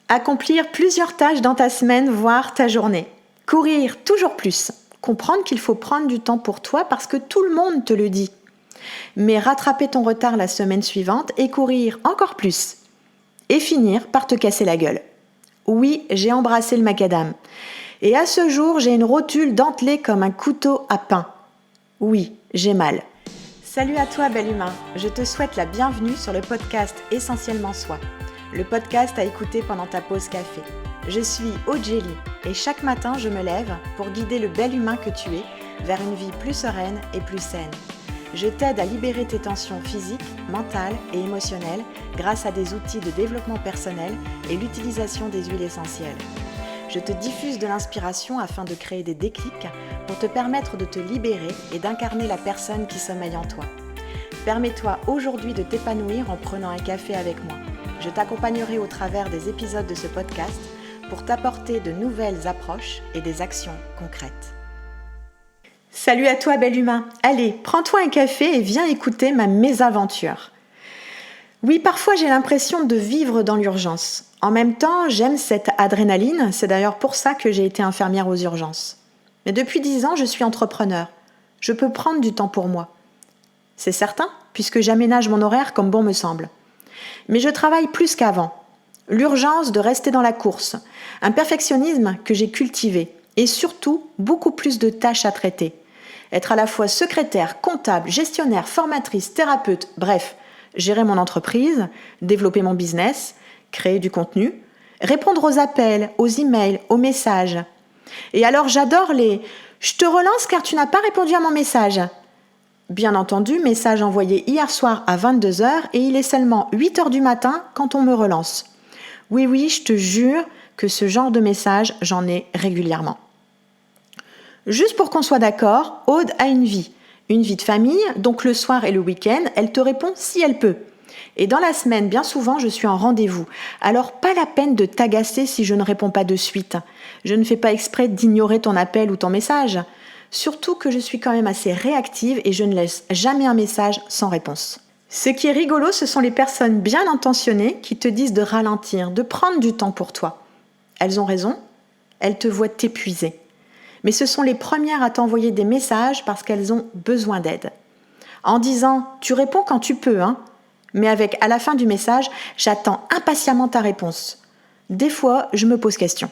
Accomplir plusieurs tâches dans ta semaine, voire ta journée. Courir toujours plus. Comprendre qu'il faut prendre du temps pour toi parce que tout le monde te le dit. Mais rattraper ton retard la semaine suivante et courir encore plus. Et finir par te casser la gueule. Oui, j'ai embrassé le macadam. Et à ce jour, j'ai une rotule dentelée comme un couteau à pain. Oui, j'ai mal. Salut à toi, bel humain. Je te souhaite la bienvenue sur le podcast Essentiellement Soi. Le podcast à écouter pendant ta pause café. Je suis Odjeli et chaque matin, je me lève pour guider le bel humain que tu es vers une vie plus sereine et plus saine. Je t'aide à libérer tes tensions physiques, mentales et émotionnelles grâce à des outils de développement personnel et l'utilisation des huiles essentielles. Je te diffuse de l'inspiration afin de créer des déclics pour te permettre de te libérer et d'incarner la personne qui sommeille en toi. Permets-toi aujourd'hui de t'épanouir en prenant un café avec moi. Je t'accompagnerai au travers des épisodes de ce podcast pour t'apporter de nouvelles approches et des actions concrètes. Salut à toi, bel humain. Allez, prends-toi un café et viens écouter ma mésaventure. Oui, parfois j'ai l'impression de vivre dans l'urgence. En même temps, j'aime cette adrénaline. C'est d'ailleurs pour ça que j'ai été infirmière aux urgences. Mais depuis 10 ans, je suis entrepreneur. Je peux prendre du temps pour moi. C'est certain, puisque j'aménage mon horaire comme bon me semble. Mais je travaille plus qu'avant. L'urgence de rester dans la course, un perfectionnisme que j'ai cultivé et surtout beaucoup plus de tâches à traiter. Être à la fois secrétaire, comptable, gestionnaire, formatrice, thérapeute, bref, gérer mon entreprise, développer mon business, créer du contenu, répondre aux appels, aux emails, aux messages. Et alors j'adore les « je te relance car tu n'as pas répondu à mon message ». Bien entendu, message envoyé hier soir à 22h et il est seulement 8h du matin quand on me relance. Oui, je te jure que ce genre de message, j'en ai régulièrement. Juste pour qu'on soit d'accord, Aude a une vie de famille, donc le soir et le week-end, elle te répond si elle peut. Et dans la semaine, bien souvent, je suis en rendez-vous. Alors, pas la peine de t'agacer si je ne réponds pas de suite. Je ne fais pas exprès d'ignorer ton appel ou ton message. Surtout que je suis quand même assez réactive et je ne laisse jamais un message sans réponse. Ce qui est rigolo, ce sont les personnes bien intentionnées qui te disent de ralentir, de prendre du temps pour toi. Elles ont raison, elles te voient t'épuiser. Mais ce sont les premières à t'envoyer des messages parce qu'elles ont besoin d'aide. En disant « tu réponds quand tu peux, hein », mais avec à la fin du message « j'attends impatiemment ta réponse ». Des fois, je me pose question.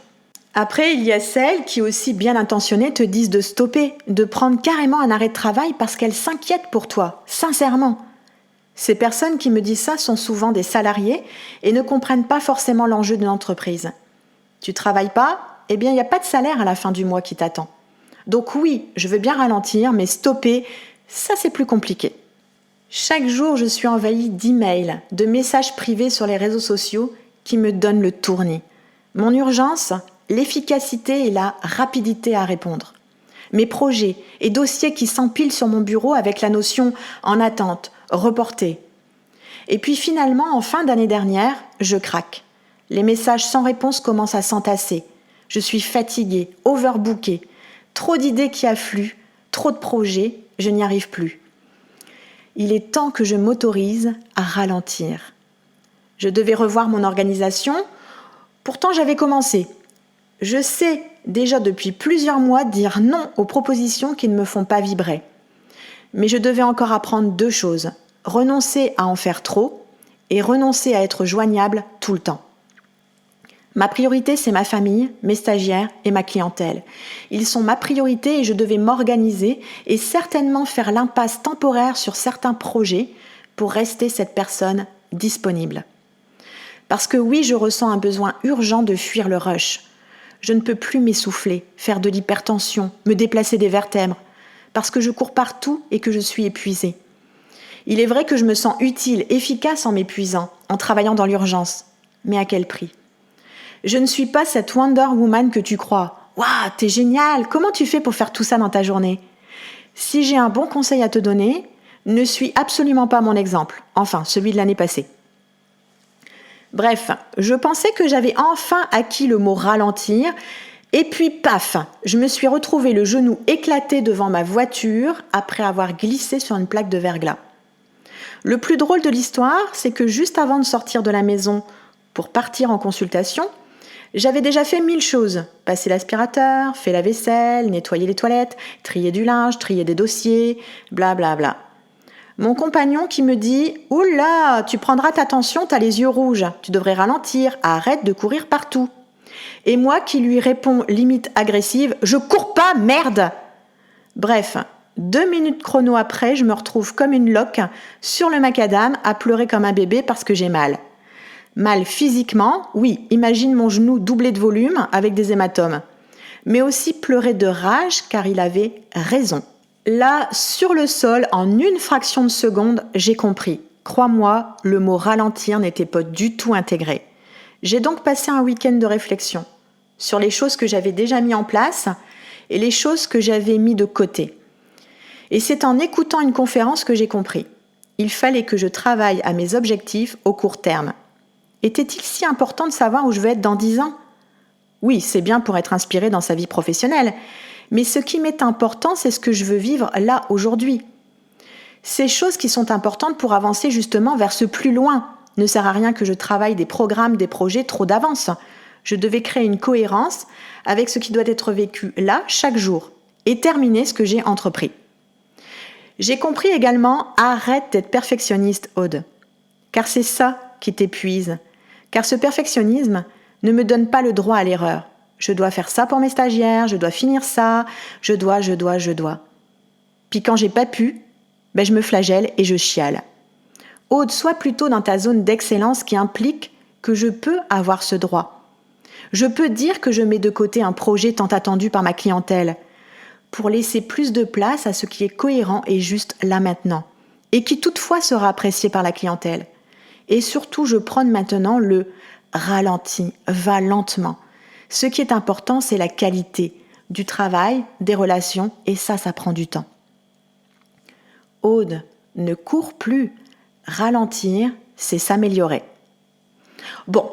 Après, il y a celles qui, aussi bien intentionnées, te disent de stopper, de prendre carrément un arrêt de travail parce qu'elles s'inquiètent pour toi, sincèrement. Ces personnes qui me disent ça sont souvent des salariés et ne comprennent pas forcément l'enjeu de l'entreprise. Tu travailles pas? Eh bien, il n'y a pas de salaire à la fin du mois qui t'attend. Donc oui, je veux bien ralentir, mais stopper, ça c'est plus compliqué. Chaque jour, je suis envahie d'emails, de messages privés sur les réseaux sociaux qui me donnent le tournis. Mon urgence, l'efficacité et la rapidité à répondre. Mes projets et dossiers qui s'empilent sur mon bureau avec la notion en attente, reporté. Et puis finalement, en fin d'année dernière, je craque. Les messages sans réponse commencent à s'entasser. Je suis fatiguée, overbookée, trop d'idées qui affluent, trop de projets, je n'y arrive plus. Il est temps que je m'autorise à ralentir. Je devais revoir mon organisation, pourtant j'avais commencé. Je sais déjà depuis plusieurs mois dire non aux propositions qui ne me font pas vibrer. Mais je devais encore apprendre 2 choses, renoncer à en faire trop et renoncer à être joignable tout le temps. Ma priorité, c'est ma famille, mes stagiaires et ma clientèle. Ils sont ma priorité et je devais m'organiser et certainement faire l'impasse temporaire sur certains projets pour rester cette personne disponible. Parce que oui, je ressens un besoin urgent de fuir le rush. Je ne peux plus m'essouffler, faire de l'hypertension, me déplacer des vertèbres, parce que je cours partout et que je suis épuisée. Il est vrai que je me sens utile, efficace en m'épuisant, en travaillant dans l'urgence. Mais à quel prix ? Je ne suis pas cette Wonder Woman que tu crois. « Waouh, t'es génial, comment tu fais pour faire tout ça dans ta journée ?» Si j'ai un bon conseil à te donner, ne suis absolument pas mon exemple, enfin celui de l'année passée. Bref, je pensais que j'avais enfin acquis le mot ralentir et puis paf, je me suis retrouvée le genou éclaté devant ma voiture après avoir glissé sur une plaque de verglas. Le plus drôle de l'histoire, c'est que juste avant de sortir de la maison pour partir en consultation, J'avais déjà fait 1000 choses. Passer l'aspirateur, fait la vaisselle, nettoyer les toilettes, trier du linge, trier des dossiers, blablabla. Bla bla. Mon compagnon qui me dit « Oula, tu prendras ta tension, t'as les yeux rouges, tu devrais ralentir, arrête de courir partout. » Et moi qui lui réponds limite agressive « Je cours pas, merde !» Bref, 2 minutes chrono après, je me retrouve comme une loque sur le macadam à pleurer comme un bébé parce que j'ai mal. Mal physiquement, oui, imagine mon genou doublé de volume avec des hématomes. Mais aussi pleurer de rage car il avait raison. Là, sur le sol, en une fraction de seconde, j'ai compris. Crois-moi, le mot ralentir n'était pas du tout intégré. J'ai donc passé un week-end de réflexion sur les choses que j'avais déjà mis en place et les choses que j'avais mis de côté. Et c'est en écoutant une conférence que j'ai compris. Il fallait que je travaille à mes objectifs au court terme. Était-il si important de savoir où je veux être dans 10 ans ? Oui, c'est bien pour être inspiré dans sa vie professionnelle, mais ce qui m'est important, c'est ce que je veux vivre là, aujourd'hui. Ces choses qui sont importantes pour avancer justement vers ce plus loin. Ne sert à rien que je travaille des programmes, des projets trop d'avance. Je devais créer une cohérence avec ce qui doit être vécu là, chaque jour, et terminer ce que j'ai entrepris. J'ai compris également, arrête d'être perfectionniste, Aude. Car c'est ça qui t'épuise. Car ce perfectionnisme ne me donne pas le droit à l'erreur. Je dois faire ça pour mes stagiaires, je dois finir ça, je dois. Puis quand j'ai pas pu, je me flagelle et je chiale. Aude, sois plutôt dans ta zone d'excellence qui implique que je peux avoir ce droit. Je peux dire que je mets de côté un projet tant attendu par ma clientèle pour laisser plus de place à ce qui est cohérent et juste là maintenant et qui toutefois sera apprécié par la clientèle. Et surtout, je prône maintenant le ralenti, va lentement. Ce qui est important, c'est la qualité du travail, des relations, et ça prend du temps. Aude, ne cours plus. Ralentir, c'est s'améliorer. Bon,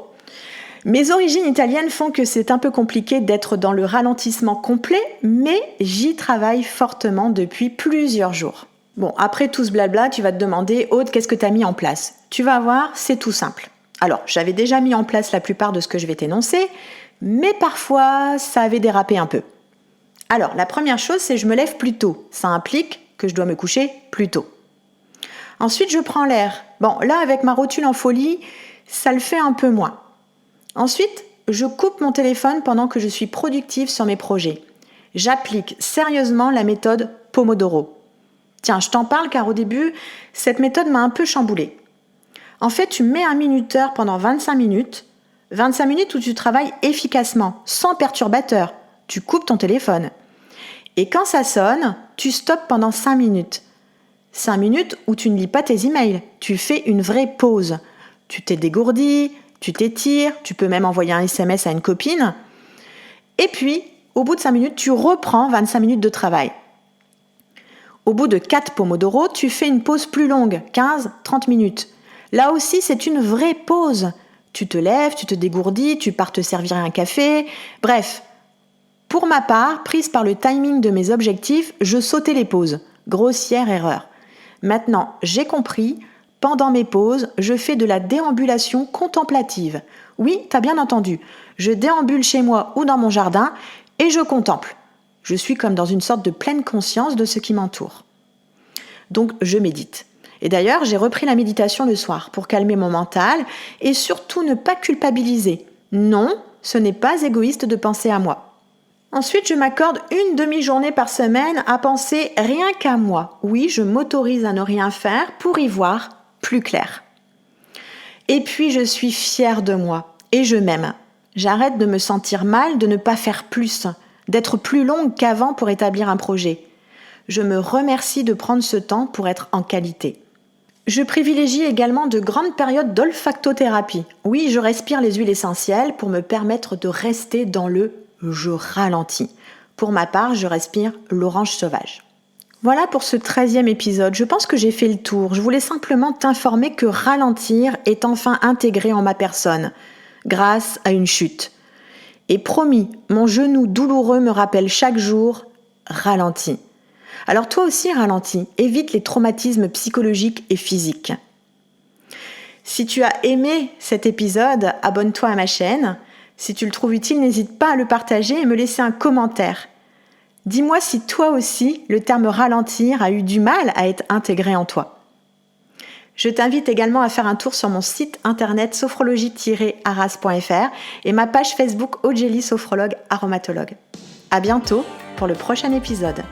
mes origines italiennes font que c'est un peu compliqué d'être dans le ralentissement complet, mais j'y travaille fortement depuis plusieurs jours. Bon, après tout ce blabla, tu vas te demander, Aude, qu'est-ce que tu as mis en place ? Tu vas voir, c'est tout simple. Alors, j'avais déjà mis en place la plupart de ce que je vais t'énoncer, mais parfois, ça avait dérapé un peu. Alors, la première chose, c'est que je me lève plus tôt. Ça implique que je dois me coucher plus tôt. Ensuite, je prends l'air. Bon, là, avec ma rotule en folie, ça le fait un peu moins. Ensuite, je coupe mon téléphone pendant que je suis productive sur mes projets. J'applique sérieusement la méthode Pomodoro. Tiens, je t'en parle car au début, cette méthode m'a un peu chamboulée. En fait, tu mets un minuteur pendant 25 minutes où tu travailles efficacement, sans perturbateur. Tu coupes ton téléphone. Et quand ça sonne, tu stoppes pendant 5 minutes. 5 minutes où tu ne lis pas tes emails. Tu fais une vraie pause. Tu t'es dégourdi, tu t'étires, tu peux même envoyer un SMS à une copine. Et puis, au bout de 5 minutes, tu reprends 25 minutes de travail. Au bout de 4 Pomodoro, tu fais une pause plus longue, 15-30 minutes. Là aussi, c'est une vraie pause. Tu te lèves, tu te dégourdis, tu pars te servir un café. Bref, pour ma part, prise par le timing de mes objectifs, je sautais les pauses. Grossière erreur. Maintenant, j'ai compris, pendant mes pauses, je fais de la déambulation contemplative. Oui, t'as bien entendu. Je déambule chez moi ou dans mon jardin et je contemple. Je suis comme dans une sorte de pleine conscience de ce qui m'entoure. Donc, je médite. Et d'ailleurs, j'ai repris la méditation le soir pour calmer mon mental et surtout ne pas culpabiliser. Non, ce n'est pas égoïste de penser à moi. Ensuite, je m'accorde une demi-journée par semaine à penser rien qu'à moi. Oui, je m'autorise à ne rien faire pour y voir plus clair. Et puis, je suis fière de moi et je m'aime. J'arrête de me sentir mal de ne pas faire plus, d'être plus longue qu'avant pour établir un projet. Je me remercie de prendre ce temps pour être en qualité. Je privilégie également de grandes périodes d'olfactothérapie. Oui, je respire les huiles essentielles pour me permettre de rester dans le « je ralentis ». Pour ma part, je respire l'orange sauvage. Voilà pour ce 13e épisode. Je pense que j'ai fait le tour. Je voulais simplement t'informer que ralentir est enfin intégré en ma personne, grâce à une chute. Et promis, mon genou douloureux me rappelle chaque jour « ralentis ». Alors toi aussi ralentis, évite les traumatismes psychologiques et physiques. Si tu as aimé cet épisode, abonne-toi à ma chaîne. Si tu le trouves utile, n'hésite pas à le partager et me laisser un commentaire. Dis-moi si toi aussi, le terme ralentir a eu du mal à être intégré en toi. Je t'invite également à faire un tour sur mon site internet sophrologie-arras.fr et ma page Facebook Odjeli Sophrologue Aromatologue. À bientôt pour le prochain épisode.